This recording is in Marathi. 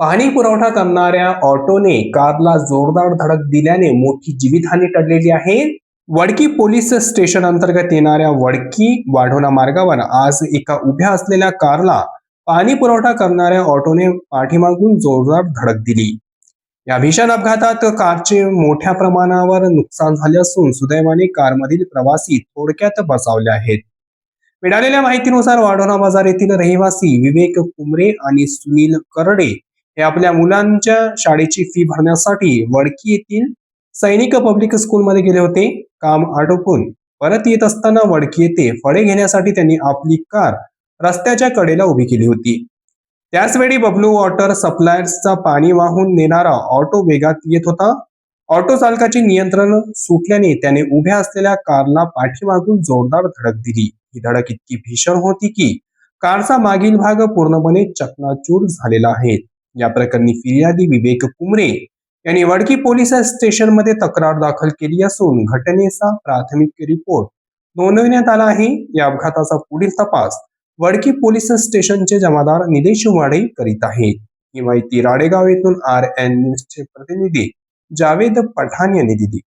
पाणी पुरवठा करणाऱ्या ऑटोने कारला जोरदार धडक दिल्याने मोठी जीवितहानी टळलेली आहे. वडकी पोलीस स्टेशन अंतर्गत येणाऱ्या वडकी वाढोणा मार्गावर आज एका उभ्या असलेल्या कारला पाणी पुरवठा करणाऱ्या ऑटोने पाठीमागून जोरदार धडक दिली. या भीषण अपघातात कारचे मोठ्या प्रमाणावर नुकसान झाले असून सुदैवाने कारमधील प्रवासी थोडक्यात बचावले आहेत. मिळालेल्या माहितीनुसार वाढोणा बाजार येथील रहिवासी विवेक कुमरे आणि सुनील करडे हे आपल्या मुलांच्या शाळेची फी भरण्यासाठी वडकी येथील सैनिक पब्लिक स्कूलमध्ये गेले होते. काम आटोपून परत येत असताना वडकी येथे फळे घेण्यासाठी त्यांनी आपली कार रस्त्याच्या कडेला उभी केली होती. त्याचवेळी बबलू वॉटर सप्लायर्सचा पाणी वाहून नेणारा ऑटो वेगात येत होता. ऑटो चालकाचे नियंत्रण सुटल्याने त्याने उभ्या असलेल्या कारला पाठीमागून जोरदार धडक दिली. ही धडक इतकी भीषण होती की कारचा मागील भाग पूर्णपणे चकनाचूर झालेला आहे. या प्रकरणी फिर्यादी विवेक कुमरे यांनी वडकी पोलीस स्टेशनमध्ये तक्रार दाखल केली असून घटनेचा प्राथमिक रिपोर्ट नोंदवण्यात आला आहे. या अपघाताचा पुढील तपास वडकी पोलीस स्टेशनचे जमादार निदेश वाडे करीत आहेत. ही माहिती राडेगाव येथून RN न्यूजचे प्रतिनिधी जावेद पठाण यांनी दिली.